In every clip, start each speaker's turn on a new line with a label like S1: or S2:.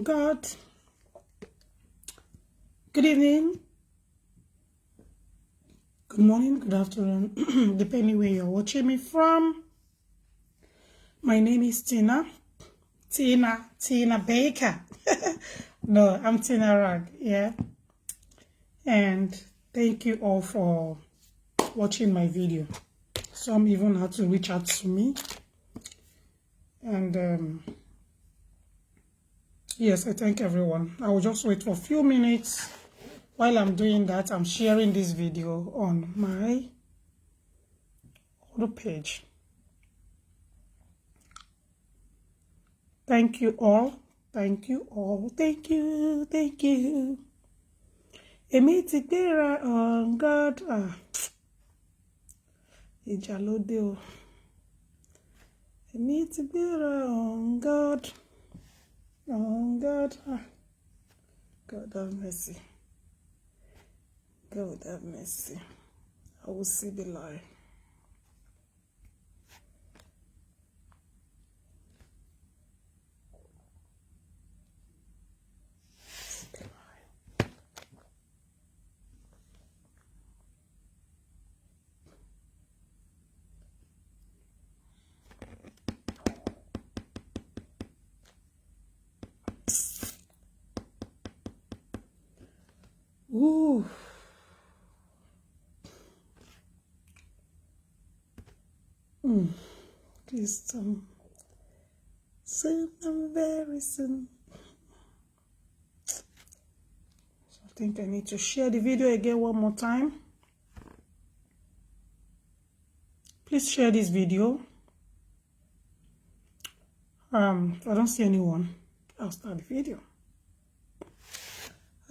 S1: God. Good evening, good morning, good afternoon, depending where you're watching me from. My name is Tina Baker. No, I'm Tina Rag, yeah. And thank you all for watching my video. Some even had to reach out to me. And yes, I thank everyone. I will just wait for a few minutes. While I'm doing that, I'm sharing this video on my other page. Thank you all. Thank you all. Thank you. Thank you. Èmi ti gbéra on God. Ìjà ló dé o. Èmi ti gbéra on God. On God. God have mercy. God have mercy. I will see the light. Ooh. Please, soon, very soon. So I think I need to share the video again one more time. Please share this video. If I don't see anyone, I'll start the video.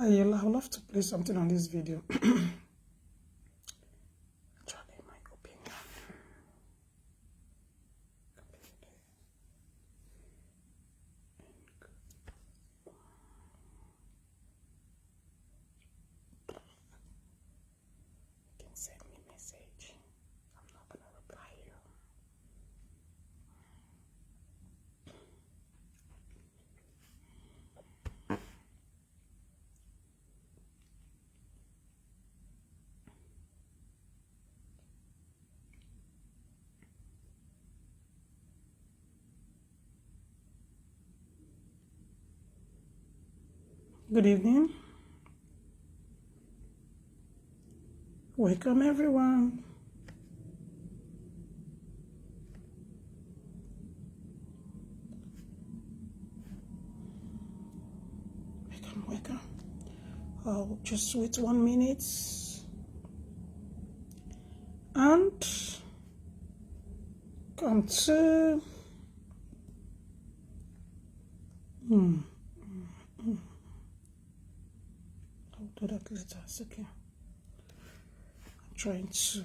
S1: I would love to play something on this video. Actually, my opinion. You can send me a message. I'm not gonna reply you. Good evening. Welcome, everyone. Welcome. I'll just wait 1 minute. And come to I'll do that later. It's okay. I'm trying to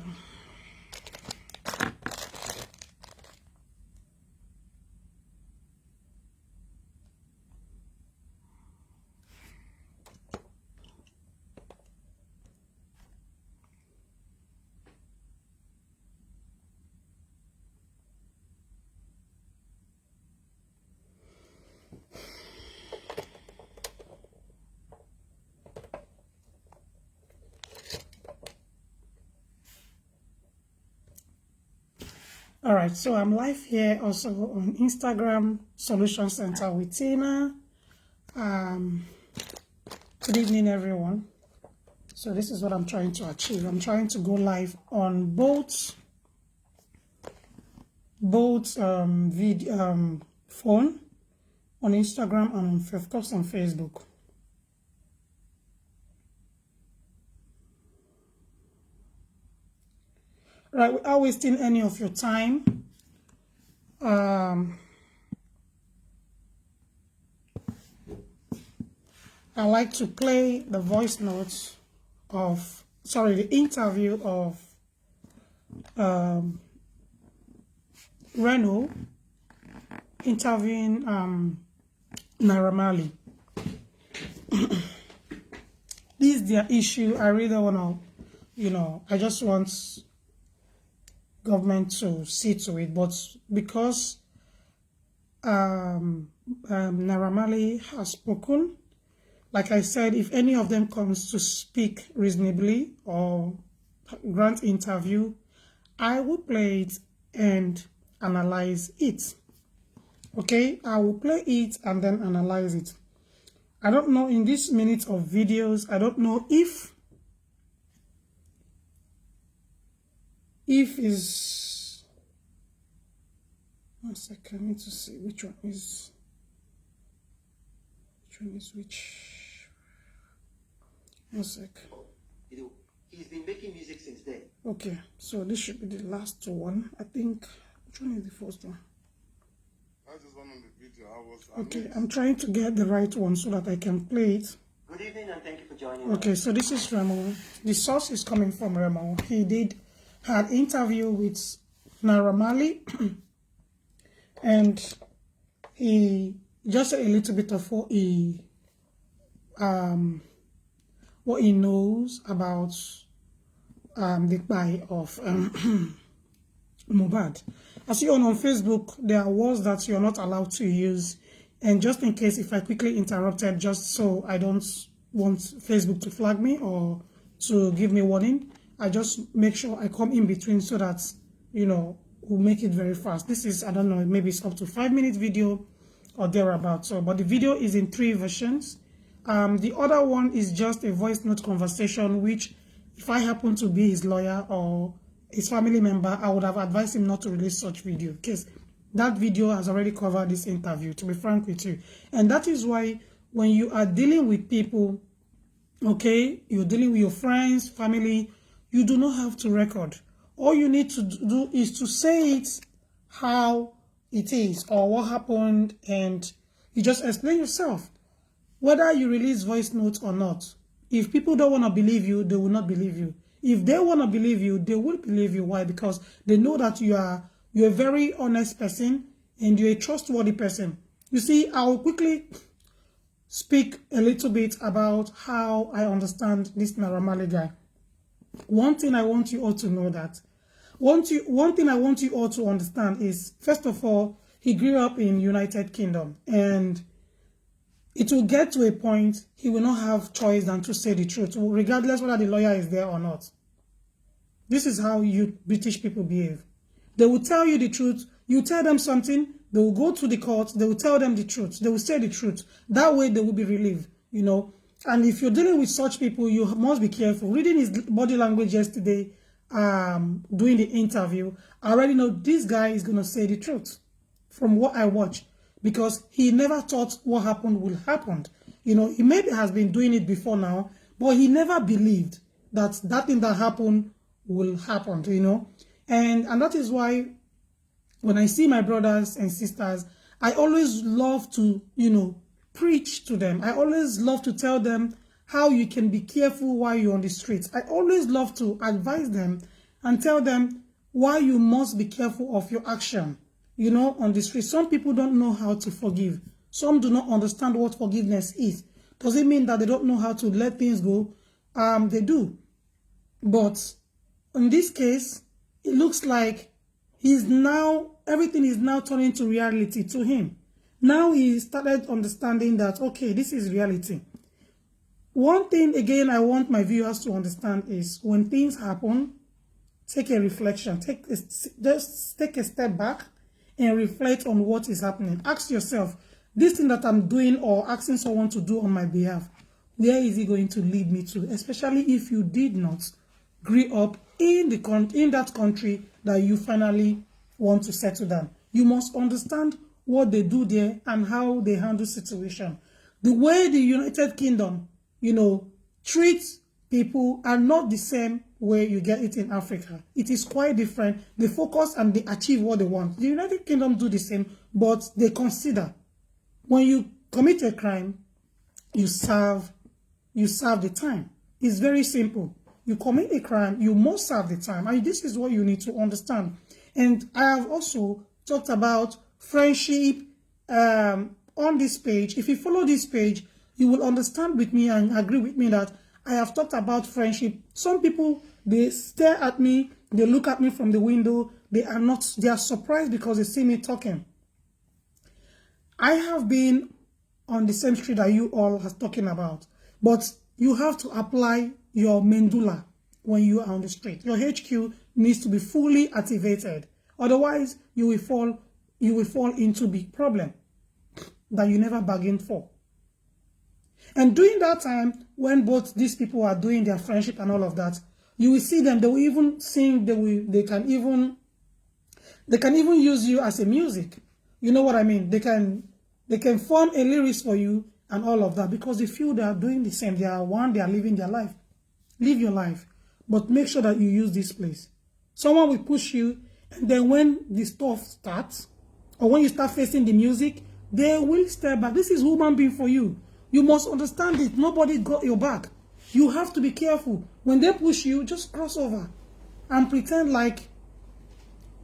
S1: all right, so I'm live here also on Instagram, Solution Center with Tina. Good evening, everyone. So this is what I'm trying to achieve. I'm trying to go live on both video, phone, on Instagram, and of course on Facebook. Right, without wasting any of your time, I like to play the voice notes of, the interview of Reno interviewing Naira Marley. This is their issue. I really want to, I just want government to see to it, but because Naira Marley has spoken. Like I said, if any of them comes to speak reasonably or grant interview, I will play it and analyze it. Okay, I will play it and then analyze it. I don't know, in this minute of videos, I don't know if is, one second, I need to see which one is which. One sec.
S2: He's been making music since then.
S1: Okay, so this should be the last one. I think, which one is the first one?
S3: That's just one on the video.
S1: Okay, I'm trying to get the right one so that I can play it.
S2: Good evening and thank you for joining us.
S1: Okay, so this is Remo. The source is coming from Remo. He had interview with Naira Marley and he just a little bit of what he knows about the buy of Mohbad. As you all know, on Facebook, there are words that you're not allowed to use. And just in case, if I quickly interrupted, just so I don't want Facebook to flag me or to give me warning, I just make sure I come in between so that, you know, we'll make it very fast. This is, I don't know, maybe it's up to 5-minute video or thereabouts. So, but the video is in 3 versions. The other one is just a voice note conversation, which if I happen to be his lawyer or his family member, I would have advised him not to release such video because that video has already covered this interview, to be frank with you. And that is why when you are dealing with people, okay, you're dealing with your friends, family, you do not have to record. All you need to do is to say it how it is or what happened, and you just explain yourself. Whether you release voice notes or not, if people don't want to believe you, they will not believe you. If they want to believe you, they will believe you. Why? Because they know that you're a very honest person and you're a trustworthy person. You see, I will quickly speak a little bit about how I understand this Naira Marley guy. One thing I want you all to know that, one thing I want you all to understand is, first of all, he grew up in United Kingdom, and it will get to a point he will not have choice than to say the truth, regardless whether the lawyer is there or not. This is how you British people behave. They will tell you the truth. You tell them something, they will go to the court, they will tell them the truth. They will say the truth. That way they will be relieved, you know. And if you're dealing with such people, you must be careful. Reading his body language yesterday, doing the interview, I already know this guy is going to say the truth from what I watched, because he never thought what happened will happen. You know, he maybe has been doing it before now, but he never believed that that thing that happened will happen, you know. And that is why when I see my brothers and sisters, I always love to, you know, preach to them. I always love to tell them how you can be careful while you're on the streets. I always love to advise them and tell them why you must be careful of your action, you know, on the street. Some people don't know how to forgive. Some do not understand what forgiveness is. Does it mean that they don't know how to let things go? They do. But in this case, it looks like everything is now turning to reality to him. Now he started understanding that, okay, this is reality. One thing, again, I want my viewers to understand is when things happen, take a reflection. Just take a step back and reflect on what is happening. Ask yourself, this thing that I'm doing or asking someone to do on my behalf, where is it going to lead me to? Especially if you did not grow up in that country that you finally want to settle down. You must understand what they do there and how they handle situation. The way the United Kingdom, you know, treats people are not the same way you get it in Africa. It is quite different. They focus and they achieve what they want. The United Kingdom do the same, but they consider when you commit a crime, you serve the time. It's very simple. You commit a crime, you must serve the time. And this is what you need to understand. And I have also talked about friendship on this page. If you follow this page, you will understand with me and agree with me that I have talked about friendship. Some people, they stare at me, they look at me from the window, they are surprised because they see me talking. I have been on the same street that you all are talking about, but you have to apply your medulla when you are on the street. Your HQ needs to be fully activated. Otherwise, you will fall into big problem that you never bargained for. And during that time, when both these people are doing their friendship and all of that, you will see them, they will even sing, they can even use you as a music. You know what I mean? They can form a lyrics for you and all of that, because they feel they are doing the same. They are living their life. Live your life. But make sure that you use this place. Someone will push you, and then when the stuff starts, or when you start facing the music, they will step back. This is human being for you. You must understand it. Nobody got your back. You have to be careful. When they push you, just cross over and pretend like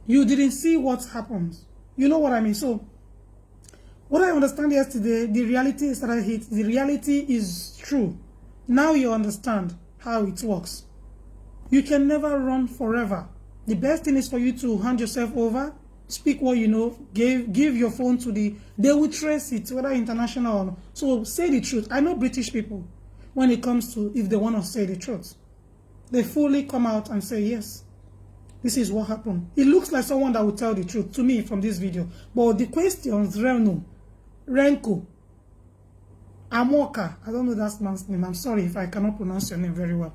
S1: you didn't see what happens. You know what I mean? So, what I understand yesterday, the reality is that I hit. The reality is true. Now you understand how it works. You can never run forever. The best thing is for you to hand yourself over, speak what you know, give your phone to they will trace it, whether international or not. So say the truth. I know British people, when it comes to if they want to say the truth, they fully come out and say, yes, this is what happened. It looks like someone that will tell the truth to me from this video. But the questions, Renko, Amoka, I don't know that man's name. I'm sorry if I cannot pronounce your name very well.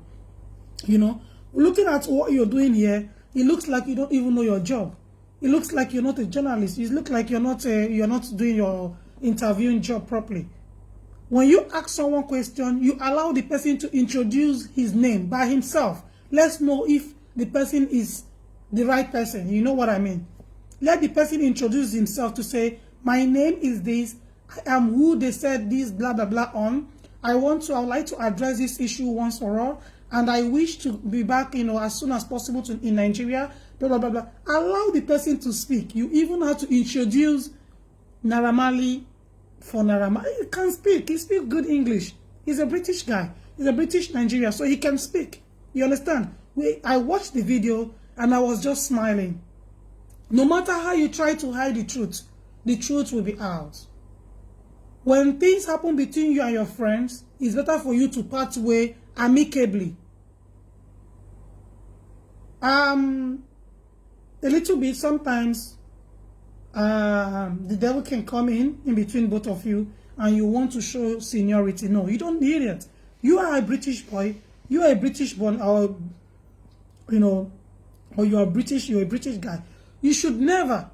S1: You know, looking at what you're doing here, it looks like you don't even know your job. It looks like you're not a journalist. It looks like you're not doing your interviewing job properly. When you ask someone a question, you allow the person to introduce his name by himself. Let's know if the person is the right person. You know what I mean? Let the person introduce himself to say, my name is this. I am who they said this, blah, blah, blah on. I would like to address this issue once for all. And I wish to be back, as soon as possible in Nigeria, blah, blah, blah, blah. Allow the person to speak. You even have to introduce Naira for Naira. He can speak. He speaks good English. He's a British guy. He's a British Nigerian, so he can speak. You understand? I watched the video and I was just smiling. No matter how you try to hide the truth will be out. When things happen between you and your friends, it's better for you to part way amicably. A little bit sometimes the devil can come in between both of you, and you want to show seniority. No, you don't need it. You are a British boy. You are a British born, or or you are British. You're a British guy. They should never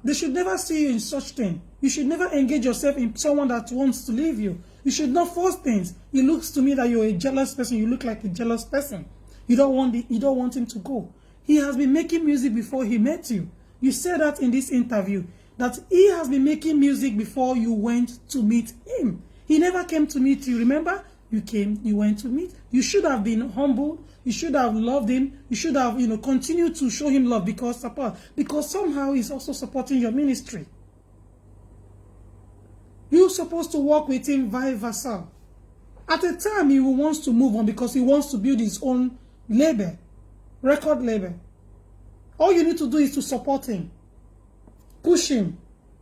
S1: see you in such thing. You should never engage yourself in someone that wants to leave you. You should not force things. It looks to me that you're a jealous person. You look like a jealous person. You don't want him to go. He has been making music before he met you. You said that in this interview, that he has been making music before you went to meet him. He never came to meet you. Remember? You went to meet. You should have been humble. You should have loved him. You should have, continued to show him love because somehow he's also supporting your ministry. You're supposed to work with him vice versa. At a time, he wants to move on because he wants to build his own label, record label. All you need to do is to support him, push him,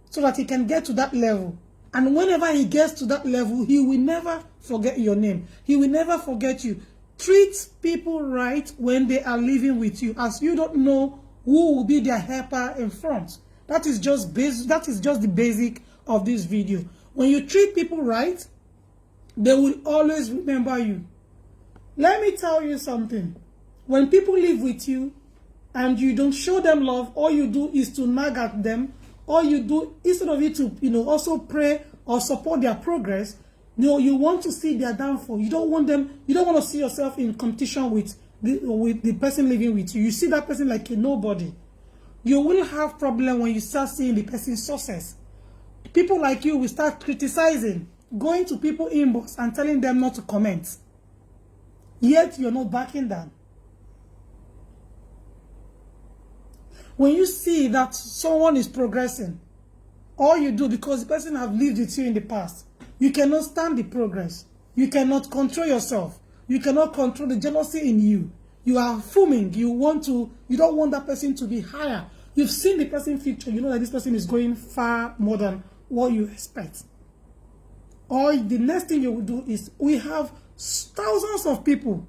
S1: so that he can get to that level. And whenever he gets to that level, he will never forget your name. He will never forget you. Treat people right when they are living with you, as you don't know who will be their helper in front. That is just the basic of this video. When you treat people right, they will always remember you. Let me tell you something. When people live with you and you don't show them love, all you do is to nag at them. All you do, instead of you to also pray or support their progress, you want to see their downfall. You don't want to see yourself in competition with the person living with you. You see that person like a nobody. You will have problem when you start seeing the person's success. People like you will start criticizing, going to people inbox and telling them not to comment. Yet you're not backing down. When you see that someone is progressing, all you do, because the person have lived with you in the past, you cannot stand the progress. You cannot control yourself. You cannot control the jealousy in you. You are fuming. You don't want that person to be higher. You've seen the person's future. You know that this person is going far more than what you expect. or the next thing you will do is, we have thousands of people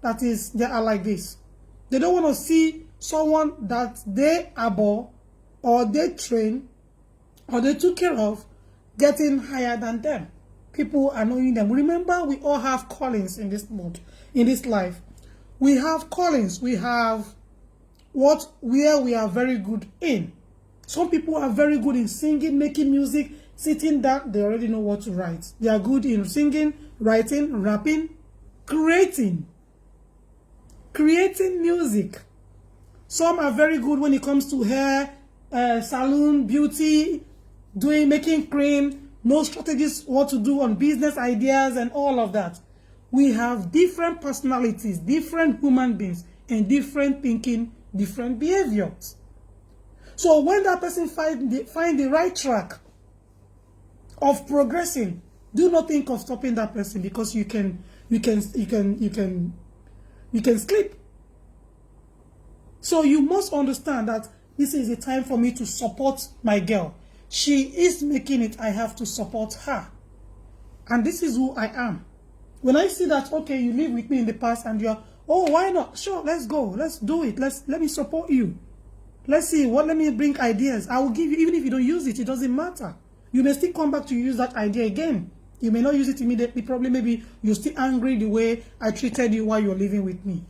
S1: that is, they are like this. They don't want to see someone that they abhor or they train or they took care of getting higher than them. People are knowing them. Remember, we all have callings in this mode, in this life. We have callings. We have where we are very good in. Some people are very good in singing, making music, sitting down. They already know what to write. They are good in singing, writing, rapping, creating music. Some are very good when it comes to hair, salon, beauty, making cream, no strategies, what to do on business ideas and all of that. We have different personalities, different human beings, and different thinking, different behaviors. So when that person find the right track of progressing, do not think of stopping that person, because you can sleep. So you must understand that this is the time for me to support my girl. She is making it. I have to support her. And this is who I am. When I see that, okay, you live with me in the past and you're, oh, why not? Sure, let's go. Let's do it. Let me support you. Let's see. Let me bring ideas. I will give you, even if you don't use it, it doesn't matter. You may still come back to use that idea again. You may not use it immediately. Probably maybe you're still angry the way I treated you while you're living with me.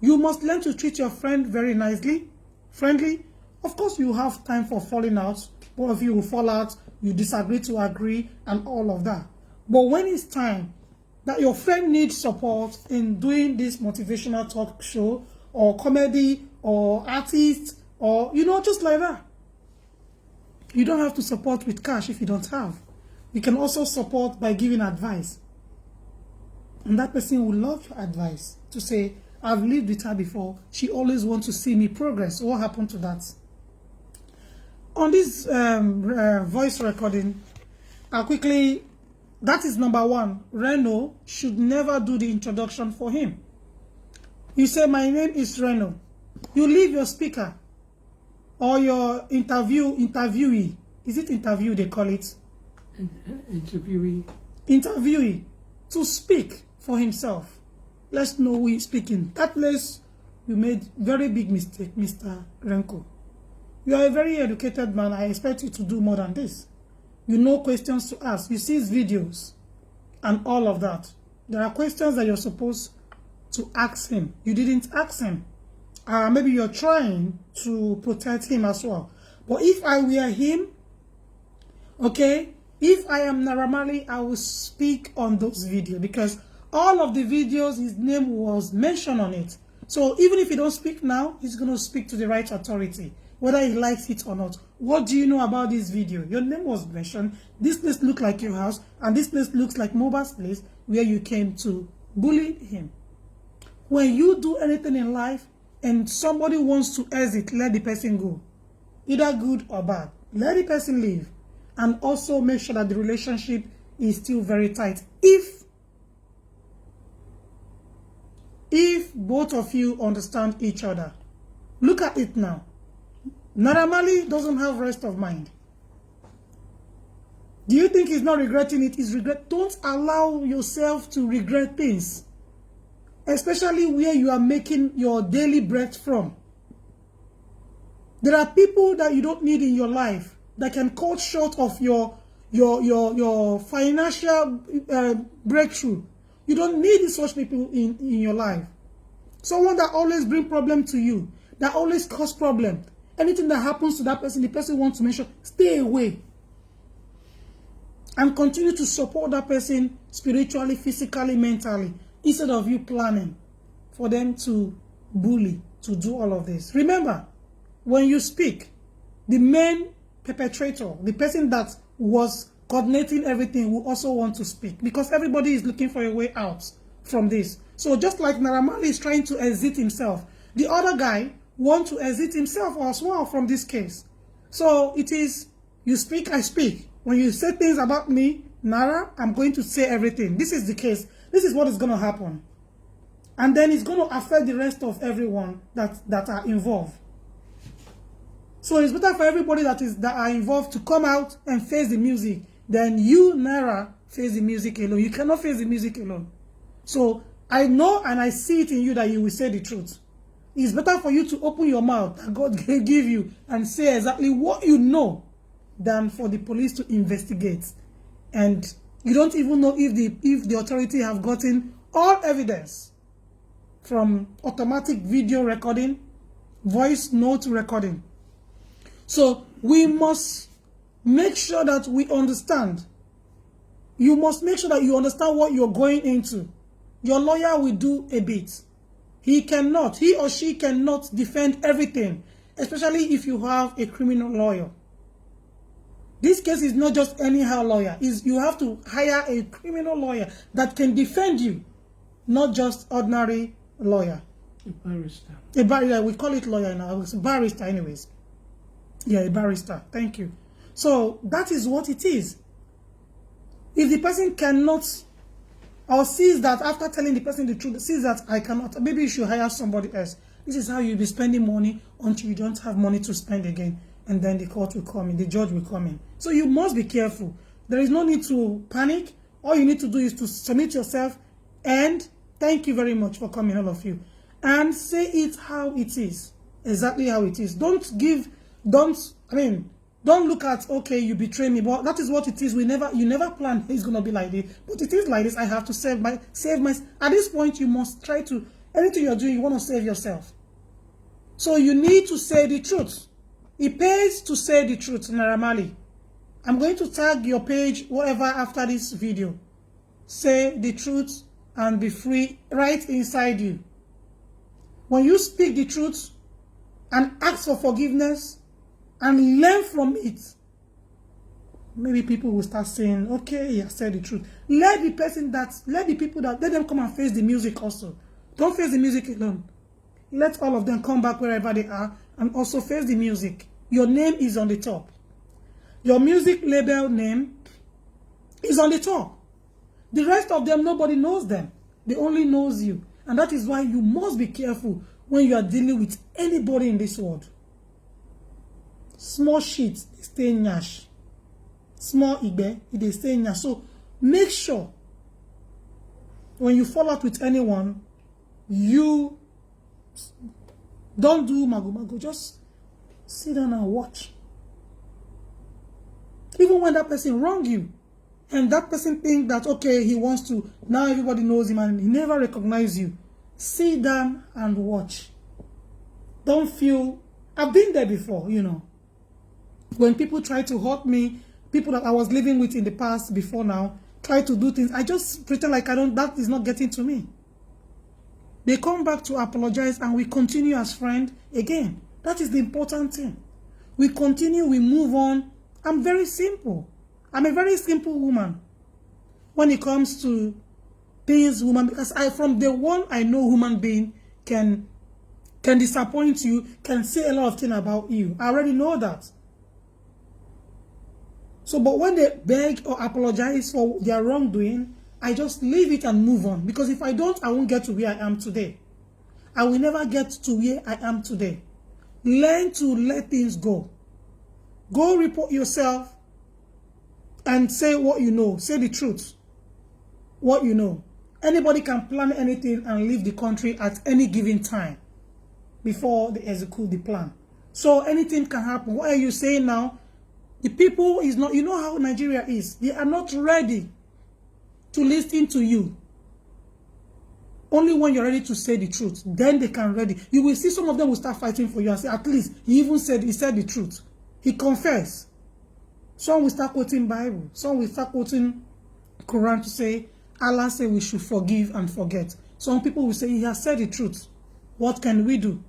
S1: You must learn to treat your friend very nicely, friendly. Of course, you have time for falling out. Both of you will fall out. You disagree to agree and all of that. But when it's time that your friend needs support in doing this motivational talk show or comedy or artist or, just like that, you don't have to support with cash if you don't have. You can also support by giving advice. And that person will love your advice to say, I've lived with her before. She always wants to see me progress. What happened to that? On this voice recording, that is number one. Reno should never do the introduction for him. You say, my name is Reno. You leave your speaker or your interviewee. Is it interview they call it? Interviewee to speak for himself. Let's know who is speaking. That place, you made very big mistake, Mr. Renko. You are a very educated man. I expect you to do more than this. You know questions to ask. You see his videos and all of that. There are questions that you're supposed to ask him. You didn't ask him. Maybe you're trying to protect him as well. But if I were him, okay, if I am Naira Marley, I will speak on those videos, because all of the videos, his name was mentioned on it. So even if he don't speak now, he's going to speak to the right authority, whether he likes it or not. What do you know about this video? Your name was mentioned. This place looks like your house, and this place looks like Mohbad's place where you came to bully him. When you do anything in life and somebody wants to exit, let the person go. Either good or bad. Let the person leave. And also make sure that the relationship is still very tight. If both of you understand each other. Look at it now. Naira Marley doesn't have rest of mind. Do you think he's not regretting it? He's regret. Don't allow yourself to regret things. Especially where you are making your daily bread from. There are people that you don't need in your life that can cut short of your financial breakthrough. You don't need such people in your life. Someone that always bring problem to you, that always cause problem. Anything that happens to that person, the person wants to mention, stay away. And continue to support that person spiritually, physically, mentally, instead of you planning for them to bully, to do all of this. Remember, when you speak, the main perpetrator, the person that was coordinating everything, will also want to speak, because everybody is looking for a way out from this. So just like Naira Marley is trying to exit himself, the other guy wants to exit himself as well from this case. So it is, you speak, I speak. When you say things about me, Naira, I'm going to say everything. This is the case. This is what is going to happen. And then it's going to affect the rest of everyone that are involved. So it's better for everybody that are involved to come out and face the music than you, Naira, face the music alone. You cannot face the music alone. So I know and I see it in you that you will say the truth. It's better for you to open your mouth that God give you and say exactly what you know than for the police to investigate. And you don't even know if the authority have gotten all evidence from automatic video recording, voice note recording. So we must make sure that we understand. You must make sure that you understand what you're going into. Your lawyer will do a bit. He or she cannot defend everything, especially if you have a criminal lawyer. This case is not just anyhow lawyer. You have to hire a criminal lawyer that can defend you, not just ordinary lawyer.
S4: A barrister.
S1: A barrister, we call it lawyer now. It's a barrister anyways. Yeah, a barrister. Thank you. So that is what it is. If the person cannot, or sees that after telling the person the truth, sees that I cannot, maybe you should hire somebody else. This is how you'll be spending money until you don't have money to spend again. And then the court will come in, the judge will come in. So you must be careful. There is no need to panic. All you need to do is to submit yourself. And thank you very much for coming, all of you. And say it how it is. Exactly how it is. Don't look at, okay, you betray me, but that is what it is. You never planned it's gonna be like this, but it is like this. I have to save my. At this point, you must try to, anything you're doing, you want to save yourself. So you need to say the truth. It pays to say the truth, Naira Marley. I'm going to tag your page, whatever, after this video. Say the truth and be free right inside you. When you speak the truth and ask for forgiveness, and learn from it, maybe people will start saying, okay, he has said the truth. Let the people let them come and face the music also. Don't face the music alone. Let all of them come back wherever they are and also face the music. Your name is on the top. Your music label name is on the top. The rest of them, nobody knows them. They only knows you. And that is why you must be careful when you are dealing with anybody in this world. Small shit, they stay nyash. Small igbe, they stay nyash. So make sure when you fall out with anyone, you don't do mago. Just sit down and watch. Even when that person wrong you, and that person think that, okay, he wants to, now everybody knows him and he never recognize you. Sit down and watch. Don't feel, I've been there before, you know. When people try to hurt me, people that I was living with in the past before now, try to do things, I just pretend like that is not getting to me. They come back to apologize and we continue as friends again. That is the important thing. We continue, we move on. I'm very simple. I'm a very simple woman when it comes to things, woman, because from the one I know human being can disappoint you, can say a lot of things about you. I already know that. So, but when they beg or apologize for their wrongdoing, I just leave it and move on. Because if I don't, I won't get to where I am today. I will never get to where I am today. Learn to let things go. Go report yourself and say what you know. Say the truth. What you know. Anybody can plan anything and leave the country at any given time before they execute the plan. So anything can happen. What are you saying now? The people is not, you know how Nigeria is. They are not ready to listen to you. Only when you're ready to say the truth, then they can ready. You will see some of them will start fighting for you and say, at least he said the truth. He confessed. Some will start quoting Bible. Some will start quoting Quran to say, Allah said we should forgive and forget. Some people will say, he has said the truth. What can we do?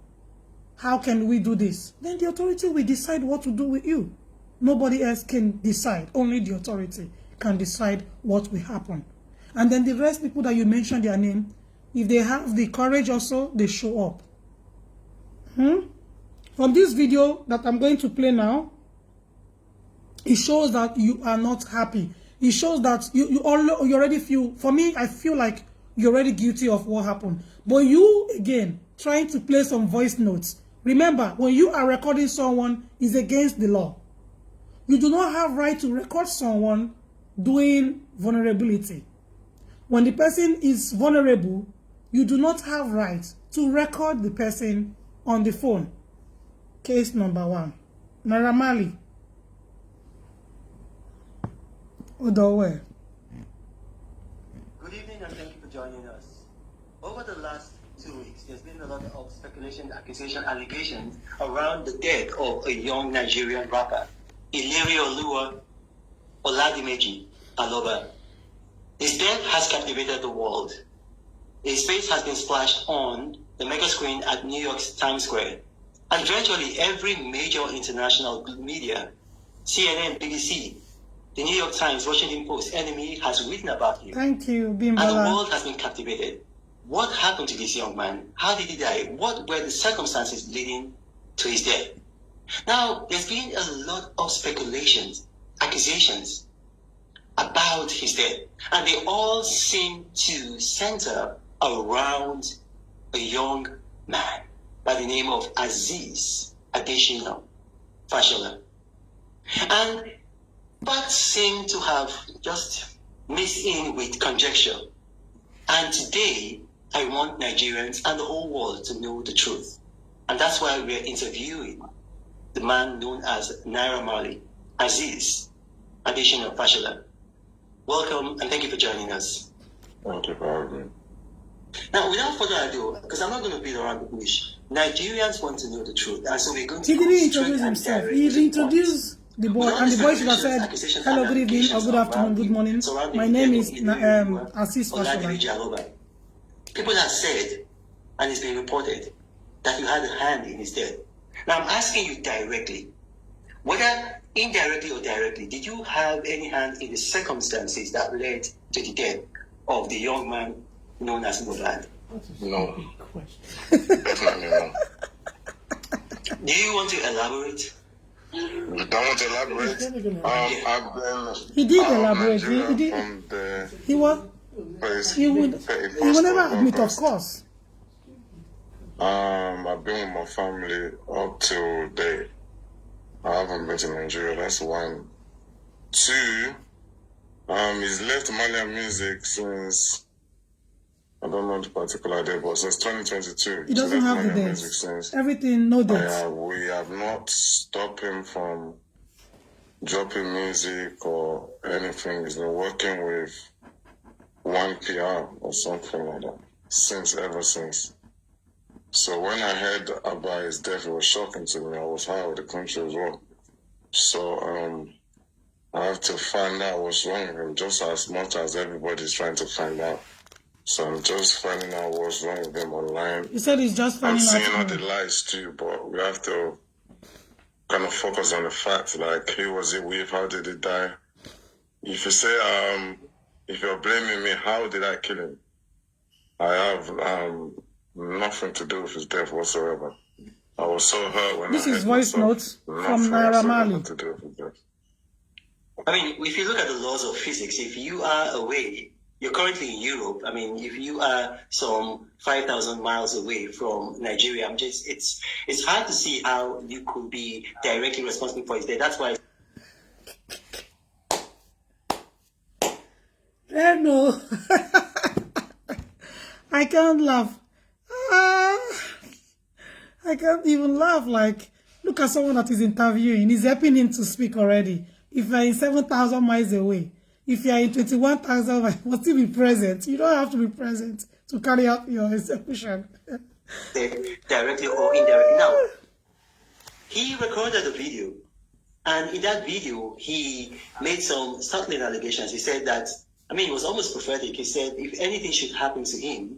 S1: How can we do this? Then the authority will decide what to do with you. Nobody else can decide. Only the authority can decide what will happen. And then the rest people that you mentioned their name, if they have the courage also, they show up. From this video that I'm going to play now, it shows that you are not happy. It shows that you already feel, for me, I feel like you're already guilty of what happened. But you, again, trying to play some voice notes. Remember, when you are recording someone, it's against the law. You do not have right to record someone doing vulnerability. When the person is vulnerable, you do not have right to record the person on the phone. Case number 1. Naira Marley. Odowe.
S2: Good evening and thank you for joining us. Over the last 2 weeks, there's been a lot of speculation, accusation, allegations around the death of a young Nigerian rapper, Iliri Oladimeji Aloba. His death has captivated the world. His face has been splashed on the mega screen at New York's Times Square. And virtually every major international media, CNN, BBC, the New York Times, Washington Post, NME has written about him.
S1: Thank you,
S2: And
S1: Bimbala.
S2: the world has been captivated. What happened to this young man? How did he die? What were the circumstances leading to his death? Now, there's been a lot of speculations, accusations about his death. And they all seem to center around a young man by the name of Azeez fashola. And facts seem to have just mixed in with conjecture. And today, I want Nigerians and the whole world to know the truth. And that's why we're interviewing the man known as Naira Marley, Azeez fashola. Welcome and thank you for joining us.
S3: Thank you for having me.
S2: Now, without further ado, because I'm not going to beat around the bush, Nigerians want to know the truth. And so we're going to
S1: He didn't introduce himself. He introduced the boy, and the boy should have said, hello, good evening, or good afternoon, good morning. My name is Azeez fashola.
S2: People have said, and it's been reported, that you had a hand in his death. Now, I'm asking you directly, whether indirectly or directly, did you have any hand in the circumstances that led to the death of the young man known as Mohbad?
S3: No. Definitely no.
S2: Do you want to elaborate?
S3: You don't want to elaborate? I've been
S1: He did
S3: out of
S1: elaborate.
S3: Nigeria
S1: He did.
S3: from the
S1: He was.
S3: first,
S1: He would. He would never admit, of course.
S3: I've been with my family up till date. I haven't been to Nigeria. That's 1. 2. He's left Malian music since, I don't know the particular day, but since 2022.
S1: He doesn't have the
S3: music
S1: dates. Everything, no dates.
S3: We have not stopped him from dropping music or anything. He's been working with 1PR or something like that ever since. So when I heard about his death, it was shocking to me. I was out of the country as well. So I have to find out what's wrong with him just as much as everybody's trying to find out. So I'm just finding out what's wrong with him online.
S1: He said he's just
S3: I'm
S1: finding
S3: seeing all
S1: out.
S3: the lies too, but we have to kind of focus on the facts, like who was it with, how did he die? If you say, if you're blaming me, how did I kill him? I have nothing to do with his death whatsoever. I was so hurt when
S1: This
S3: I
S1: is
S3: heard
S1: voice
S3: myself.
S1: notes from
S3: Nothing
S1: Naira
S3: whatsoever
S1: Marley.
S3: to do with his death.
S2: I mean, if you look at the laws of physics, if you are away, you're currently in Europe. I mean, if you are some 5,000 miles away from Nigeria, it's hard to see how you could be directly responsible for his death. That's why.
S1: No. I can't laugh. I can't even laugh. Like, look at someone that is interviewing. He's helping him to speak already. If you're in 7,000 miles away, if you're in 21,000 miles, must still be present. You don't have to be present to carry out your execution.
S2: Directly or indirectly. Now, he recorded a video, and in that video, he made some startling allegations. He said that, I mean, it was almost prophetic. He said, if anything should happen to him,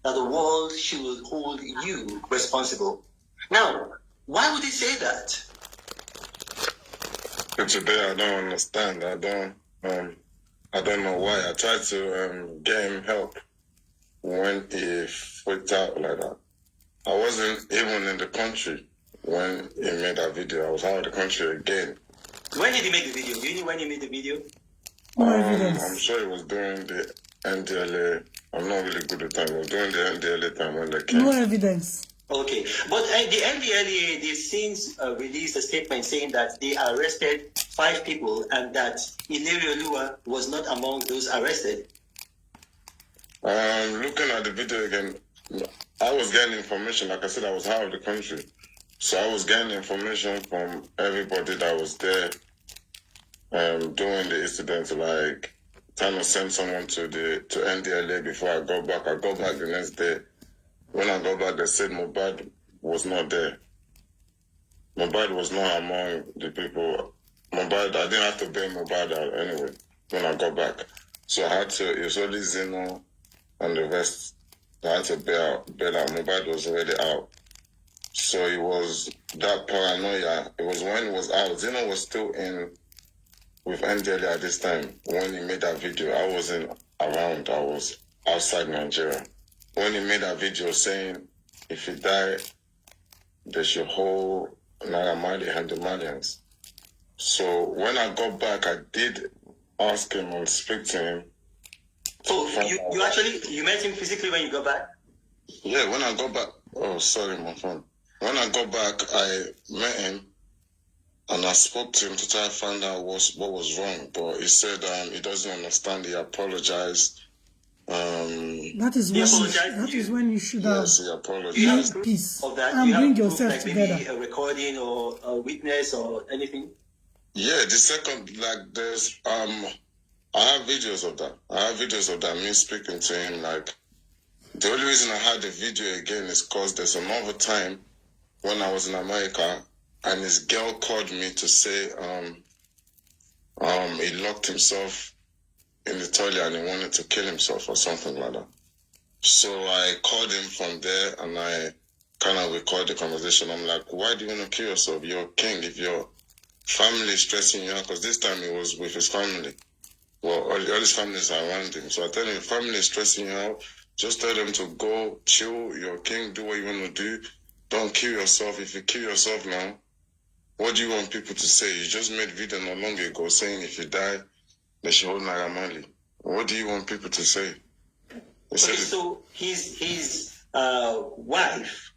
S2: that the world should hold you responsible. Now, why would he say that?
S3: But today I don't understand. I don't know why. I tried to get him help when he freaked out like that. I wasn't even in the country when he made that video. I was out of the country again.
S2: When did he make the video? Do you know when he made the video?
S1: No evidence.
S3: I'm sure it was during the NDLA. I'm not really good at time. It was during the NDLA time when they came.
S1: No evidence.
S2: Okay, but the NDLEA, they've since released a statement saying that they arrested 5 people and that Ilerioluwa was not among those arrested.
S3: Looking at the video again, I was getting information. Like I said, I was out of the country, so I was getting information from everybody that was there, doing the incident, like trying to send someone to NDLA before I got back. I got back the next day. When I got back, they said Mohbad was not there. Mohbad was not among the people. Mohbad, I didn't have to bail Mohbad out anyway when I got back. So I had to, it was only Zeno and the rest. I had to bail out. Mohbad was already out. So it was that paranoia. It was when it was out. Zeno was still in with NDLA at this time when he made that video. I wasn't around. I was outside Nigeria. When he made that video saying if he died, they should hold Naira and the Malians. So when I got back, I did ask him and speak to him.
S2: So you met him physically when you got back?
S3: Yeah, when I got back. Oh, sorry, my phone. When I got back, I met him and I spoke to him to try to find out what was wrong. But he said he doesn't understand. He apologized.
S1: That is when you should have
S3: apologized.
S1: made peace
S2: of that?
S1: and bring
S2: proof,
S1: yourself
S2: like
S1: together.
S2: Maybe a recording or a witness or anything?
S3: Yeah, the second, like, there's I have videos of that. Me speaking to him. Like, the only reason I had the video again is because there's another time when I was in America and his girl called me to say he locked himself in the toilet and he wanted to kill himself or something like that. So I called him from there and I kind of recorded the conversation. I'm like, why do you want to kill yourself? You're king. If your family is stressing you out, because this time he was with his family. Well, all his families are around him. So I tell him, if family is stressing you out, just tell them to go chill. You're king. Do what you want to do. Don't kill yourself. If you kill yourself now, what do you want people to say? You just made video not long ago saying if you die, they should hold Naira. What do you want people to say?
S2: So his wife,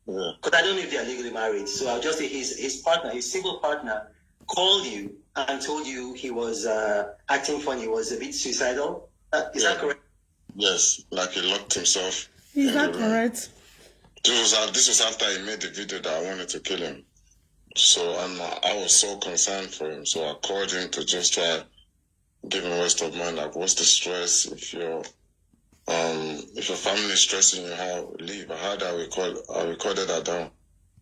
S2: because I don't know if they are legally married, so I'll just say his partner, his single partner, called you and told you he was acting funny, he was a bit suicidal. Is that correct?
S3: Yes, like he locked himself.
S1: Is that correct?
S3: This was after he made the video that I wanted to kill him. So I was so concerned for him. So I called him to just try give him rest of mind. Like, what's the stress? If your family is stressing you out, leave. I recorded that down.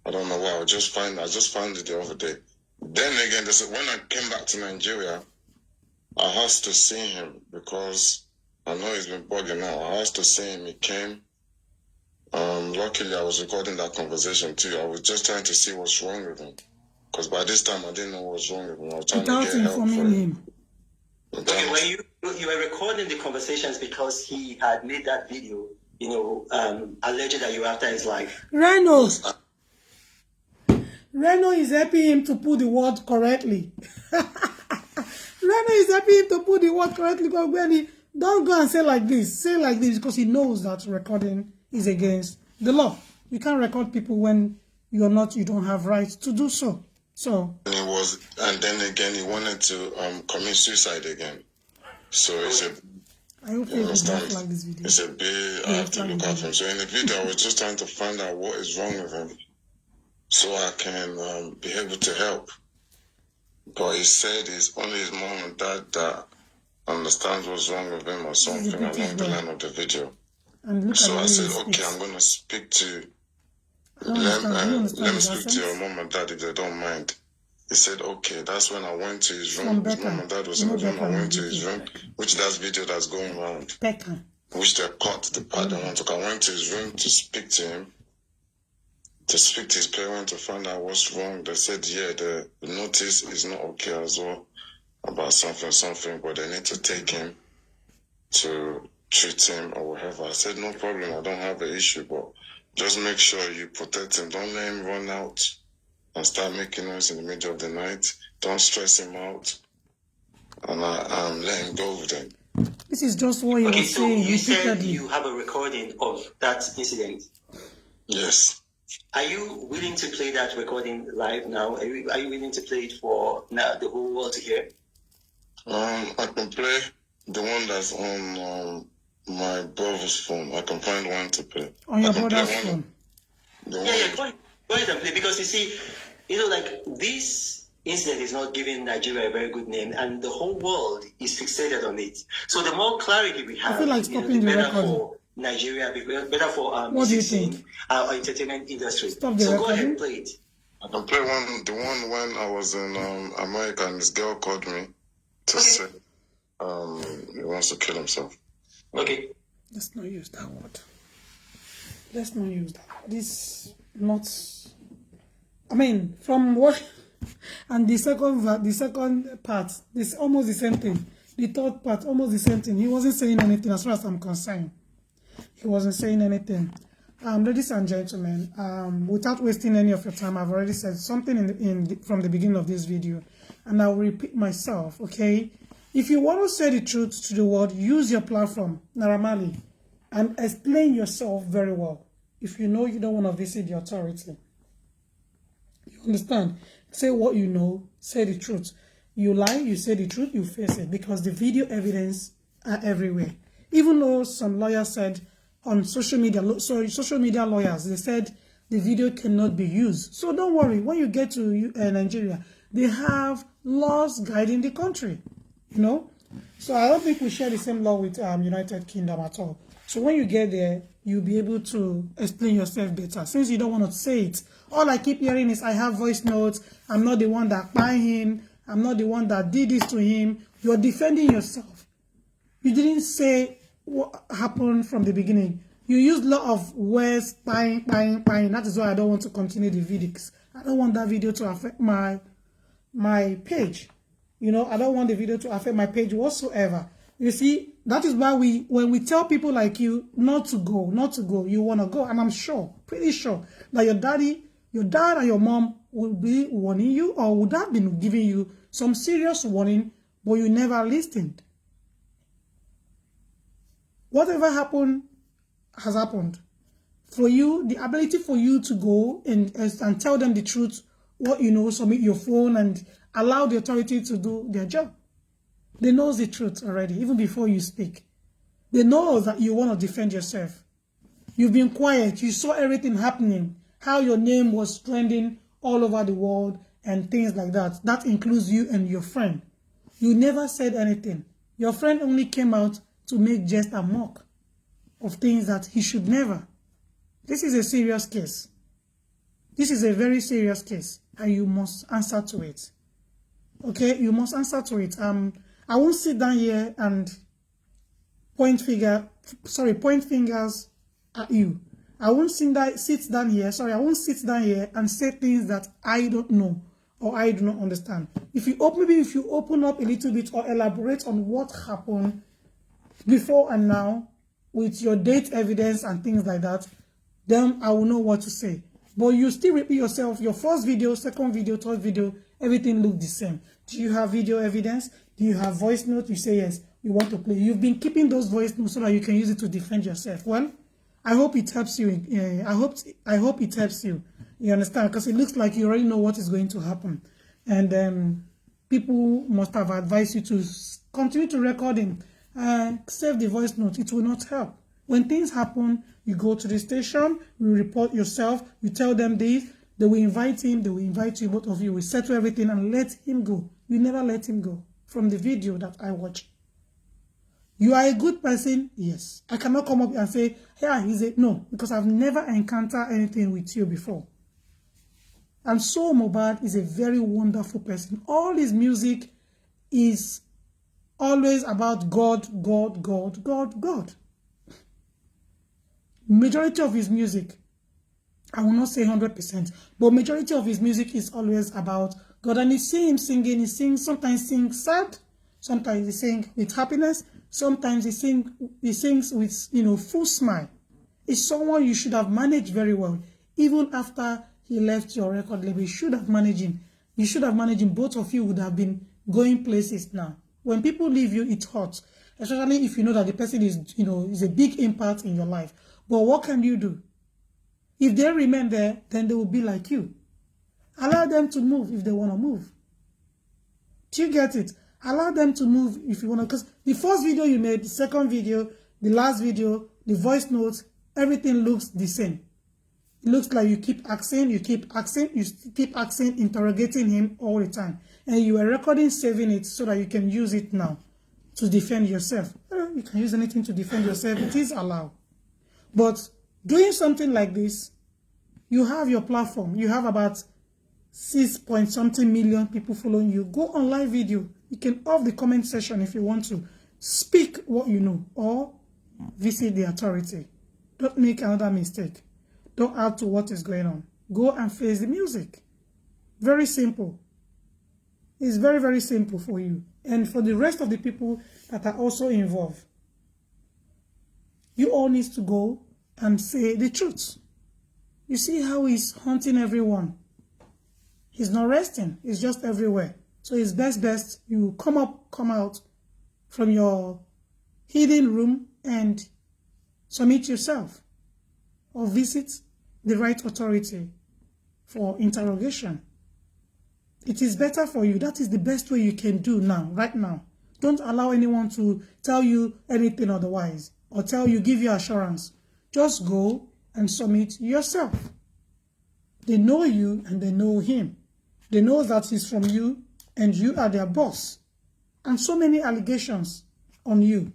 S3: I don't know why. I just found it the other day. Then again, when I came back to Nigeria, I asked to see him because I know he's been bugging out. I asked to see him. He came. Luckily, I was recording that conversation too. I was just trying to see what's wrong with him. Because by this time, I didn't know what was wrong with him. I was trying to get help for him.
S2: Okay, when you were recording the conversations because he had made that video, alleging that you were after his life.
S1: Reno is helping him to put the word correctly. Reno is helping him to put the word correctly. Because when he don't go and say like this, because he knows that recording is against the law. You can't record people when you don't have rights to do so. So
S3: and then again he wanted to commit suicide again. So it's a
S1: I hope you don't like this video.
S3: It's a bit I have to look out for him. So in the video I was just trying to find out what is wrong with him so I can be able to help. But he said it's only his mom and dad that understands what's wrong with him or something along the line of the video. So I said, okay, I'm gonna speak to let me speak to your mom and dad if they don't mind. He said, okay. That's when I went to his room. His mom and dad was in the room. I went to his room, which that's video that's going around. Which they cut the part they want to. I went to his room to speak to him, to speak to his parents to find out what's wrong. They said, yeah, the notice is not okay as well about something, but they need to take him to treat him or whatever. I said, no problem. I don't have an issue, but just make sure you protect him. Don't let him run out and start making noise in the middle of the night. Don't stress him out. And let him go with them.
S1: This is just what you were saying.
S2: You said you have a recording of that incident.
S3: Yes.
S2: Are you willing to play that recording live now? Are you willing to play it for now the whole world to hear?
S3: I can play the one that's on my brother's phone. I can find one to play.
S1: On your brother's phone?
S2: Yeah, go ahead and play, because you see, like this incident is not giving Nigeria a very good name, and the whole world is fixated on it. So the more clarity we have,
S1: I feel like stopping
S2: the
S1: the
S2: better
S1: recording.
S2: for Nigeria, better for our
S1: What do you
S2: music scene,
S1: think?
S2: our entertainment industry.
S1: Stop the
S2: so
S1: recording?
S2: Go ahead and play it.
S3: I can play the one when I was in America and this girl called me to say he wants to kill himself.
S2: Okay.
S1: Let's not use that word. Let's not use that. This not. I mean, from what, and the second part, this almost the same thing. The third part, almost the same thing. He wasn't saying anything as far as I'm concerned. He wasn't saying anything. Ladies and gentlemen, without wasting any of your time, I've already said something from the beginning of this video, and I'll repeat myself. Okay, if you want to say the truth to the world, use your platform, Naira Marley, and explain yourself very well. If you know you don't want to visit the authority, you understand? Say what you know. Say the truth. You lie, you say the truth, you face it, because the video evidence are everywhere. Even though some lawyers said on social media lawyers, they said the video cannot be used. So don't worry, when you get to Nigeria, they have laws guiding the country, So I don't think we share the same law with United Kingdom at all. So when you get there, you'll be able to explain yourself better. Since you don't want to say it, all I keep hearing is I have voice notes, I'm not the one that buy him, I'm not the one that did this to him. You're defending yourself. You didn't say what happened from the beginning. You used a lot of words, buying. That is why I don't want to continue the videos. I don't want that video to affect my page. I don't want the video to affect my page whatsoever. You see, that is why when we tell people like you not to go, you want to go. And I'm pretty sure, that your dad and your mom will be warning you, or would have been giving you some serious warning, but you never listened. Whatever happened has happened. For you, the ability for you to go and tell them the truth, what you know, submit your phone and allow the authority to do their job. They know the truth already, even before you speak. They know that you want to defend yourself. You've been quiet. You saw everything happening, how your name was trending all over the world and things like that. That includes you and your friend. You never said anything. Your friend only came out to make jest and mock of things that he should never. This is a serious case. This is a very serious case, and you must answer to it. Okay, you must answer to it. I won't sit down here and point fingers at you. I won't sit down here and say things that I don't know or I do not understand. If you open up a little bit or elaborate on what happened before and now with your date evidence and things like that, then I will know what to say. But you still repeat yourself. Your first video, second video, third video, everything looked the same. Do you have video evidence? Do you have voice notes? You say yes, you want to play. You've been keeping those voice notes so that you can use it to defend yourself. Well, I hope it helps you. I hope it helps you. You understand? Because it looks like you already know what is going to happen. And people must have advised you to continue to recording. Save the voice note. It will not help. When things happen, you go to the station, you report yourself, you tell them this, they will invite him, they will invite you, both of you will settle everything and let him go. You never let him go from the video that I watched. You are a good person, yes. I cannot come up and say, yeah, no, because I've never encountered anything with you before. And so Mohbad is a very wonderful person. All his music is always about God, God, God, God, God. Majority of his music, I will not say 100%, but majority of his music is always about God. And you see him singing, sometimes sings sad, sometimes he sings with happiness, sometimes he sings with, full smile. It's someone you should have managed very well. Even after he left your record label, you should have managed him. You should have managed him. Both of you would have been going places now. When people leave you, it hurts. Especially if you know that the person is a big impact in your life. But what can you do? If they remain there, then they will be like you. Allow them to move if they want to move. Do you get it? Allow them to move if you want to. Because the first video you made, the second video, the last video, the voice notes, everything looks the same. It looks like you keep asking, interrogating him all the time. And you are recording, saving it so that you can use it now to defend yourself. You can use anything to defend yourself. It is allowed. But doing something like this, you have your platform. You have about 6-point-something million people following you. Go on live video. You can off the comment section if you want to. Speak what you know or visit the authority. Don't make another mistake. Don't add to what is going on. Go and face the music. Very simple. It's very, very simple for you. And for the rest of the people that are also involved, you all need to go and say the truth. You see how he's hunting everyone. He's not resting. He's just everywhere. So it's best you come out from your hidden room and submit yourself or visit the right authority for interrogation. It is better for you. That is the best way you can do now, right now. Don't allow anyone to tell you anything otherwise or give you assurance. Just go and submit yourself. They know you and they know him. They know that he's from you and you are their boss. And so many allegations on you.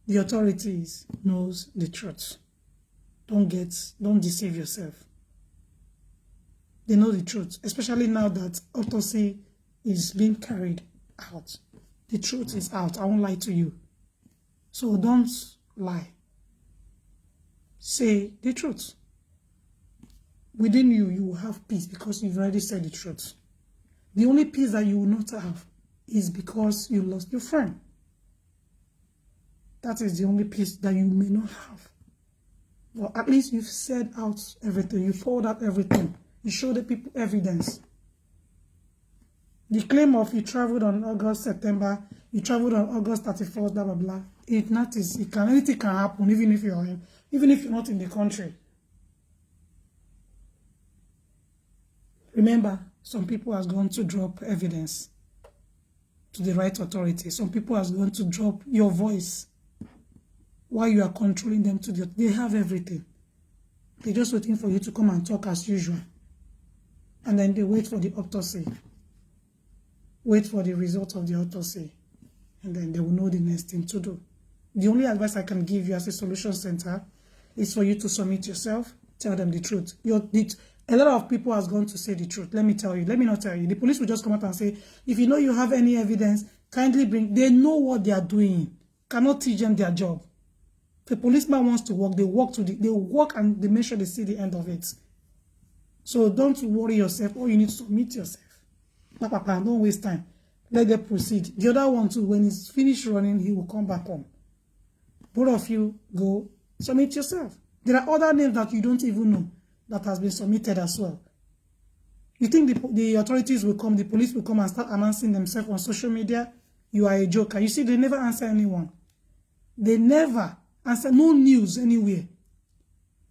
S1: The authorities knows the truth. Don't deceive yourself. They know the truth, especially now that autopsy is being carried out. The truth is out. I won't lie to you. So don't lie. Say the truth. Within you, you will have peace because you've already said the truth. The only peace that you will not have is because you lost your friend. That is the only peace that you may not have. Well, at least you've said out everything. You poured out everything. You showed the people evidence. The claim of you traveled on August, September, you traveled on August 31st, blah, blah, blah. Anything can happen, even if you're not in the country. Remember, some people are going to drop evidence to the right authority. Some people are going to drop your voice while you are controlling them to they have everything. They're just waiting for you to come and talk as usual. And then they wait for the autopsy. Wait for the result of the autopsy. And then they will know the next thing to do. The only advice I can give you as a solution center is for you to submit yourself, tell them the truth. A lot of people are going to say the truth. Let me not tell you. The police will just come out and say, if you know you have any evidence, kindly bring. They know what they are doing. Cannot teach them their job. If a policeman wants to work, they work and they make sure they see the end of it. So don't worry yourself. All you need to submit yourself. Don't waste time. Let them proceed. The other one too, when he's finished running, he will come back home. Both of you go submit yourself. There are other names that you don't even know that has been submitted as well. You think the authorities will come, the police will come and start announcing themselves on social media? You are a joker. You see, they never answer anyone. They never answer, no news anywhere.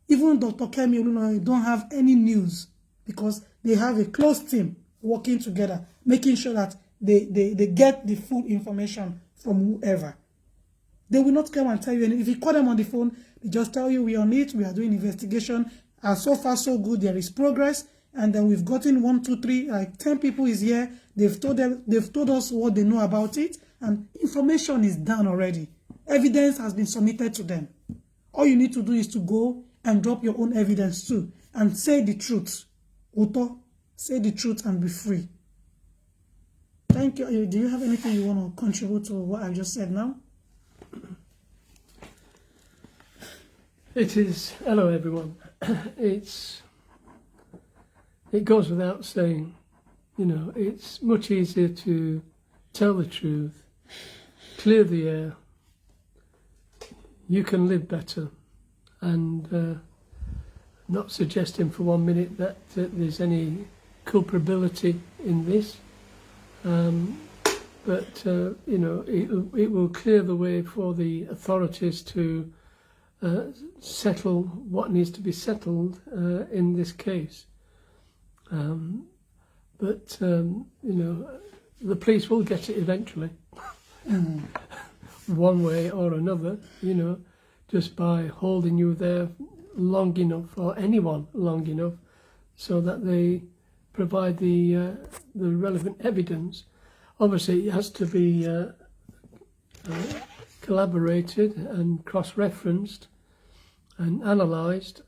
S1: Even Dr. Kemi don't have any news because they have a close team working together, making sure that they get the full information from whoever. They will not come and tell you anything. If you call them on the phone, they just tell you, we are on it, we are doing investigation, and so far so good, there is progress, and then we've gotten 1, 2, 3, like 10 people is here, they've told us what they know about it, and information is done already. Evidence has been submitted to them. All you need to do is to go and drop your own evidence too, and say the truth. Uto, say the truth and be free. Thank you. Do you have anything you want to contribute to what I just said now?
S4: It is. Hello, everyone. It goes without saying, it's much easier to tell the truth, clear the air. You can live better, and not suggesting for 1 minute that there's any culpability in this, but it will clear the way for the authorities to settle what needs to be settled in this case. But you know, the police will get it eventually, one way or another. You know, just by holding you there long enough, or anyone long enough, so that they provide the relevant evidence. Obviously, it has to be collaborated and cross-referenced and analysed,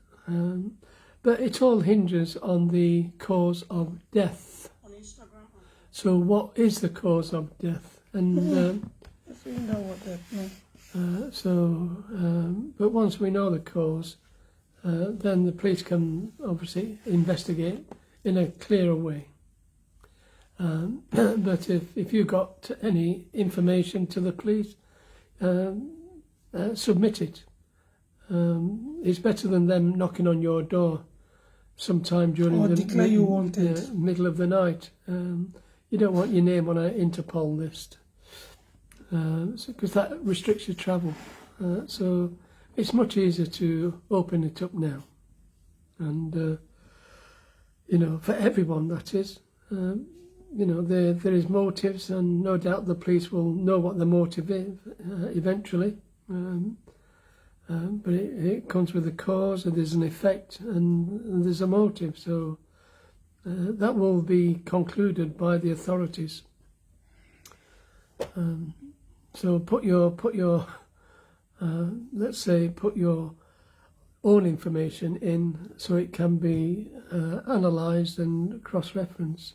S4: but it all hinges on the cause of death.
S1: On Instagram.
S4: So what is the cause of death? And
S1: If you know what that means.
S4: but once we know the cause, then the police can obviously investigate in a clearer way. But if you got any information to the police, submit it. It's better than them knocking on your door sometime during
S1: Or
S4: the
S1: declare you wanted.
S4: middle of the night. You don't want your name on an Interpol list, because that restricts your travel. So it's much easier to open it up now, and you know, for everyone, that is. You know, there is motives, and no doubt the police will know what the motive is eventually. But it comes with a cause, and there's an effect, and there's a motive. So that will be concluded by the authorities. So put your let's say put your own information in, so it can be analysed and cross-referenced,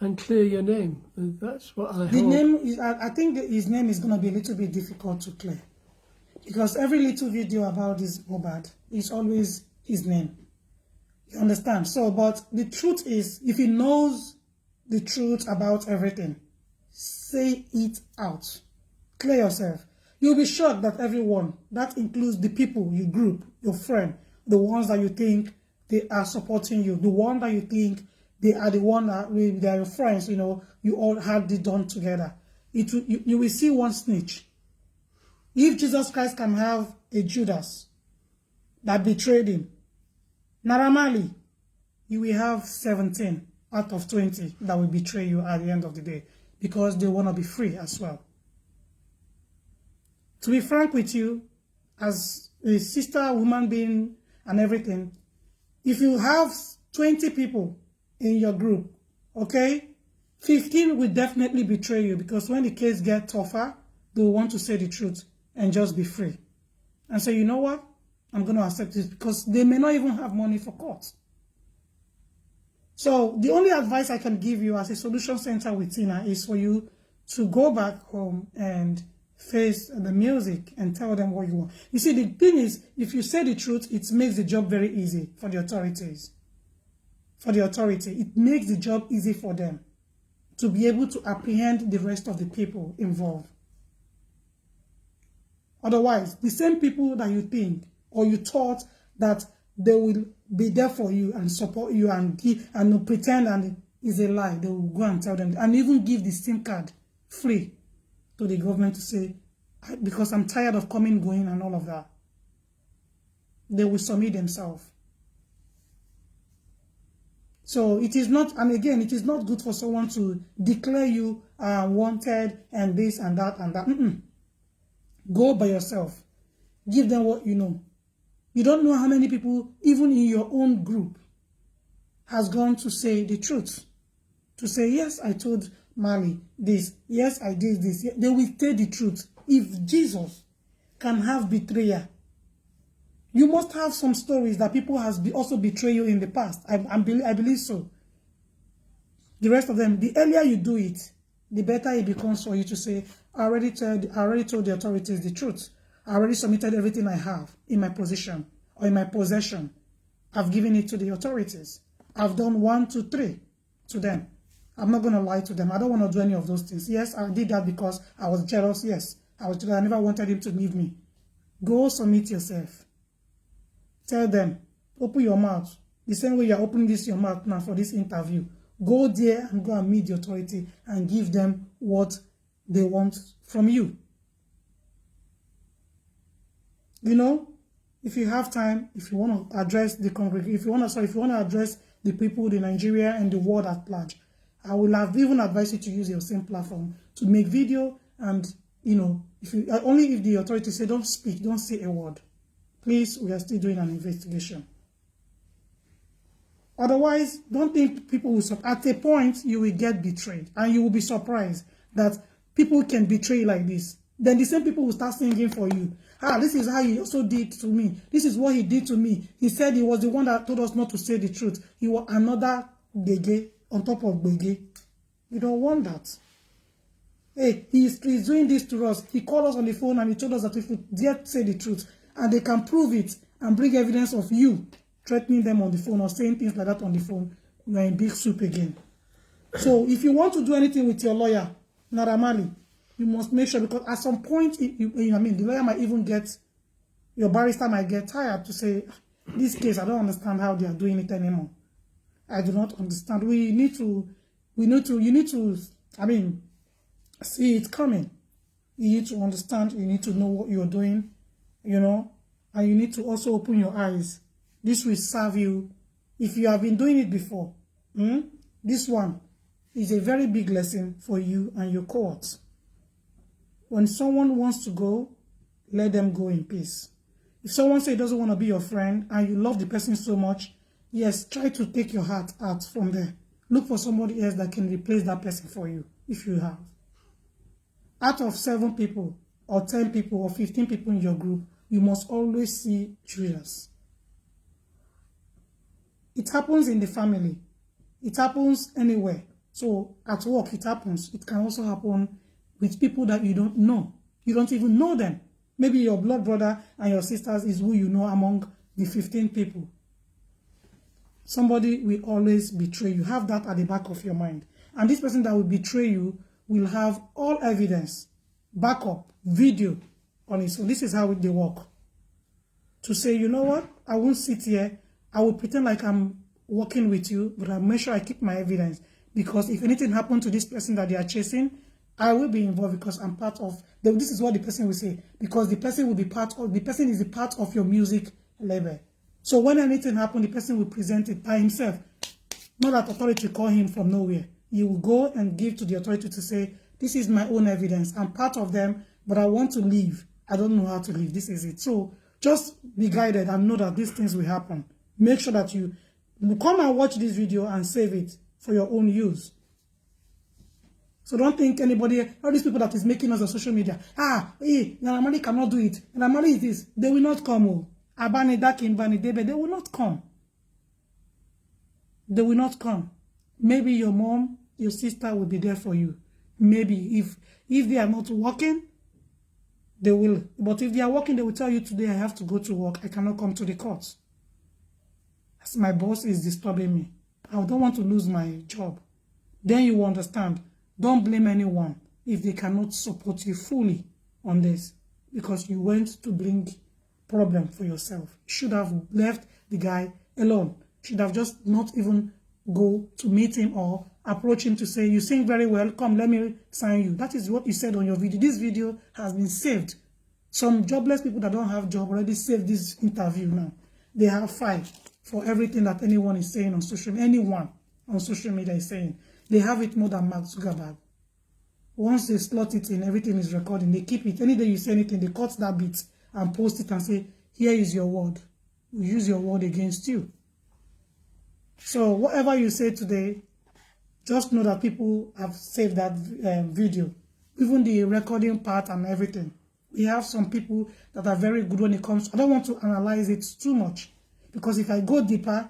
S4: and clear your name. That's what I
S1: The
S4: hope.
S1: name is, I think that his name is going to be a little bit difficult to clear. Because every little video about this Mohbad is always his name. You understand? So, but the truth is, if he knows the truth about everything, say it out. Clear yourself. You'll be shocked that everyone, that includes the people, your group, your friend, the ones that you think they are supporting you, the one that you think they are the one that they are your friends, you know, you all had it done together. You will see one snitch. If Jesus Christ can have a Judas that betrayed him, Naira, you will have 17 out of 20 that will betray you at the end of the day, because they want to be free as well. To be frank with you, as a sister, woman being, and everything, if you have 20 people in your group, okay, 15 will definitely betray you, because when the case gets tougher, they will want to say the truth and just be free. And say, you know what? I'm going to accept this, because they may not even have money for court. So the only advice I can give you as a solution center with Tina is for you to go back home and face the music and tell them what you want. You see, the thing is, if you say the truth, it makes the job very easy for the authorities. For the authority, it makes the job easy for them to be able to apprehend the rest of the people involved. Otherwise, the same people that you think or you thought that they will be there for you and support you and give and pretend and is a lie, they will go and tell them and even give the SIM card free to the government to say, because I'm tired of coming, going and all of that. They will submit themselves. So it is not, and again, it is not good for someone to declare you wanted and this and that and that. Go by yourself. Give them what you know. You don't know how many people, even in your own group, has gone to say the truth. To say, yes, I told Marley this. Yes, I did this. They will tell the truth. If Jesus can have betrayer, you must have some stories that people has also betrayed you in the past. I believe so. The rest of them, the earlier you do it, the better it becomes for you to say, I already told the authorities the truth. I already submitted everything I have in my position or in my possession. I've given it to the authorities. I've done 1, 2, 3 to them. I'm not going to lie to them. I don't want to do any of those things. Yes, I did that because I was jealous. Yes, I was jealous. I never wanted him to leave me. Go submit yourself. Tell them, open your mouth. The same way you're opening your mouth now for this interview. Go there and go and meet the authority and give them what they want from you. You know, if you have time, if you want to address the congregation, if you want to address the people, the Nigeria and the world at large, I will have even advised you to use your same platform to make video. And if you only if the authorities say don't speak, don't say a word, please, we are still doing an investigation. Otherwise, don't think people will at a point you will get betrayed, and you will be surprised that people can betray like this. Then the same people will start singing for you. This is how he also did to me. This is what he did to me. He said he was the one that told us not to say the truth. He was another Gege on top of Gege. You don't want that. Hey, he's doing this to us. He called us on the phone and he told us that if we dare say the truth, and they can prove it and bring evidence of you threatening them on the phone or saying things like that on the phone, you are in big soup again. So if you want to do anything with your lawyer, Naira Marley, you must make sure, because at some point, the lawyer might even your barrister might get tired to say, this case, I don't understand how they are doing it anymore. I do not understand. You need to, see it coming. You need to understand, you need to know what you're doing, and you need to also open your eyes. This will serve you if you have been doing it before. This one is a very big lesson for you and your cohorts. When someone wants to go, let them go in peace. If someone says he doesn't want to be your friend and you love the person so much, yes, try to take your heart out from there. Look for somebody else that can replace that person for you, if you have. Out of 7 people, or 10 people, or 15 people in your group, you must always see Judas. It happens in the family. It happens anywhere. So at work, it happens. It can also happen with people that you don't know. You don't even know them. Maybe your blood brother and your sisters is who you know among the 15 people. Somebody will always betray you. Have that at the back of your mind. And this person that will betray you will have all evidence, backup, video on it. So this is how they work. To say, you know what? I won't sit here. I will pretend like I'm working with you, but I'll make sure I keep my evidence. Because if anything happened to this person that they are chasing, I will be involved because I'm part of. This is what the person will say. Because the person will be the person is a part of your music label. So when anything happens, the person will present it by himself. Not that authority call him from nowhere. He will go and give to the authority to say, this is my own evidence. I'm part of them, but I want to leave. I don't know how to leave. This is it. So just be guided and know that these things will happen. Make sure that you come and watch this video and save it for your own use. So don't think anybody, all these people that is making us on social media, Naira Marley cannot do it. Naira Marley is this. They will not come. Abani Dakin, Bani Debe, they will not come. They will not come. Maybe your mom, your sister will be there for you. Maybe if they are not working, they will. But if they are working, they will tell you today I have to go to work. I cannot come to the courts. As my boss is disturbing me. I don't want to lose my job. Then you will understand. Don't blame anyone if they cannot support you fully on this, because you went to bring problem for yourself. You should have left the guy alone. Should have just not even go to meet him or approach him to say, you sing very well, come, let me sign you. That is what you said on your video. This video has been saved. Some jobless people that don't have job already saved this interview now. They have 5 for everything that anyone is saying on social media. Anyone on social media is saying. They have it more than Mark Zuckerberg. Once they slot it in, everything is recording. They keep it. Any day you say anything, they cut that bit and post it and say, here is your word. We use your word against you. So whatever you say today, just know that people have saved that video. Even the recording part and everything. We have some people that are very good when it comes. I don't want to analyze it too much. Because if I go deeper,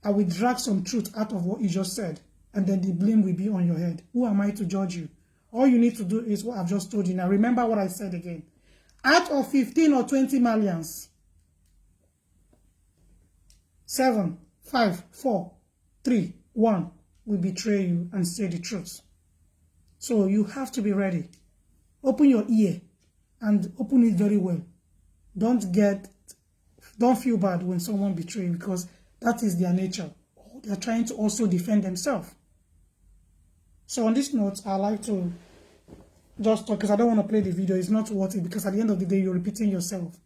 S1: I will drag some truth out of what you just said. And then the blame will be on your head. Who am I to judge you? All you need to do is what I've just told you. Now remember what I said again. Out of 15 or 20 Malians, 7, 5, 4, 3, 1 will betray you and say the truth. So you have to be ready. Open your ear and open it very well. Don't feel bad when someone betrays you, because that is their nature. They're trying to also defend themselves. So on this note, I like to just talk, because I don't want to play the video. It's not worth it, because at the end of the day, you're repeating yourself.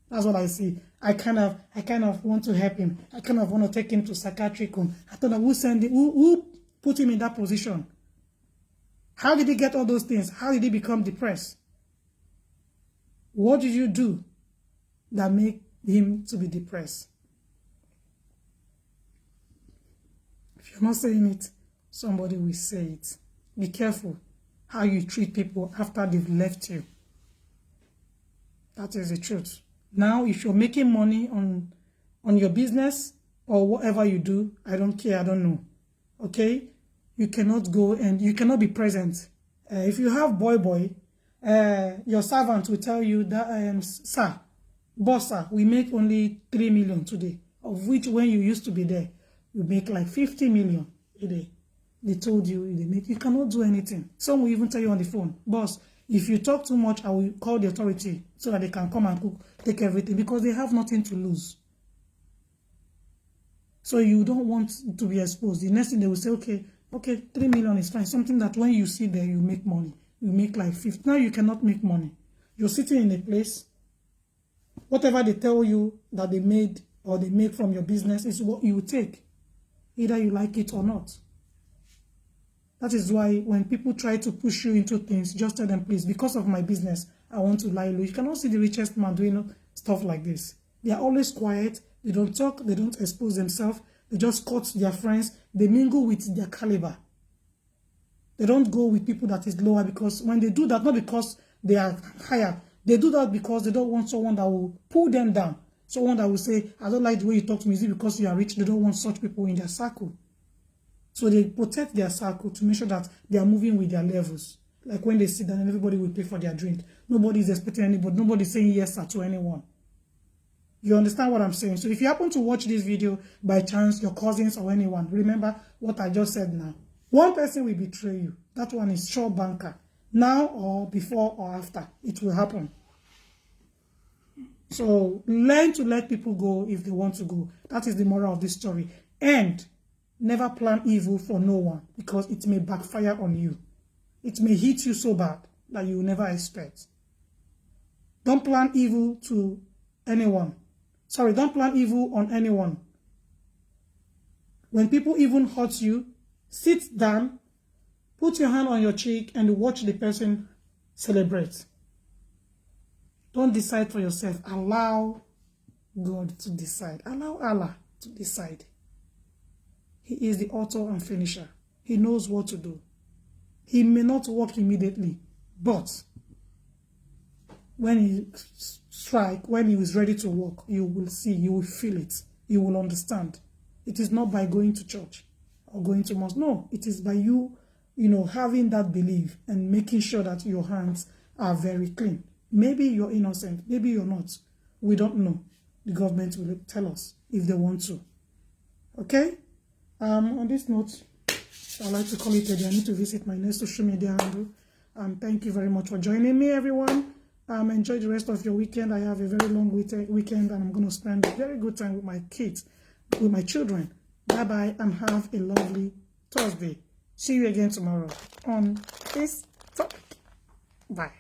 S1: That's what I see. I kind of want to help him. I kind of want to take him to psychiatric home. I don't know who sent him, who put him in that position. How did he get all those things? How did he become depressed? What did you do that made him to be depressed? If you're not saying it, somebody will say it. Be careful how you treat people after they've left you. That is the truth. Now, if you're making money on your business or whatever you do, I don't care, I don't know. Okay? You cannot go and you cannot be present. If you have boy, your servant will tell you that, sir, boss, sir, we make only 3 million today, of which when you used to be there, you make like 50 million a day. They told you, you cannot do anything. Some will even tell you on the phone, boss, if you talk too much, I will call the authority so that they can come and cook, take everything, because they have nothing to lose. So you don't want to be exposed. The next thing they will say, okay, 3 million is fine. Something that when you sit there, you make money. You make like 50. Now you cannot make money. You're sitting in a place. Whatever they tell you that they made or they make from your business is what you take. Either you like it or not. That is why when people try to push you into things, just tell them, please, because of my business, I want to lie low. You cannot see the richest man doing stuff like this. They are always quiet. They don't talk. They don't expose themselves. They just cut their friends. They mingle with their caliber. They don't go with people that is lower, because when they do that, not because they are higher, they do that because they don't want someone that will pull them down. Someone that will say, I don't like the way you talk to me. Is it because you are rich? They don't want such people in their circle. So they protect their circle to make sure that they are moving with their levels. Like when they sit down and everybody will pay for their drink. Nobody is expecting anybody. Nobody is saying yes sir to anyone. You understand what I'm saying? So if you happen to watch this video by chance, your cousins or anyone, remember what I just said now. One person will betray you. That one is sure banker. Now or before or after, it will happen. So learn to let people go if they want to go. That is the moral of this story. And never plan evil for no one, because it may backfire on you. It may hit you so bad that you will never expect. Don't plan evil to anyone. Sorry, don't plan evil on anyone. When people even hurt you, sit down, put your hand on your cheek and watch the person celebrate. Don't decide for yourself. Allow God to decide. Allow Allah to decide. He is the author and finisher. He knows what to do. He may not work immediately, but when he strikes, when he is ready to work, you will see, you will feel it, you will understand. It is not by going to church or going to mosque. No, it is by you, having that belief and making sure that your hands are very clean. Maybe you're innocent, maybe you're not. We don't know. The government will tell us if they want to. Okay? On this note, I'd like to call it a day. I need to visit my next social media handle. Thank you very much for joining me, everyone. Enjoy the rest of your weekend. I have a very long weekend, and I'm going to spend a very good time with my kids, with my children. Bye-bye, and have a lovely Thursday. See you again tomorrow on this topic. Bye.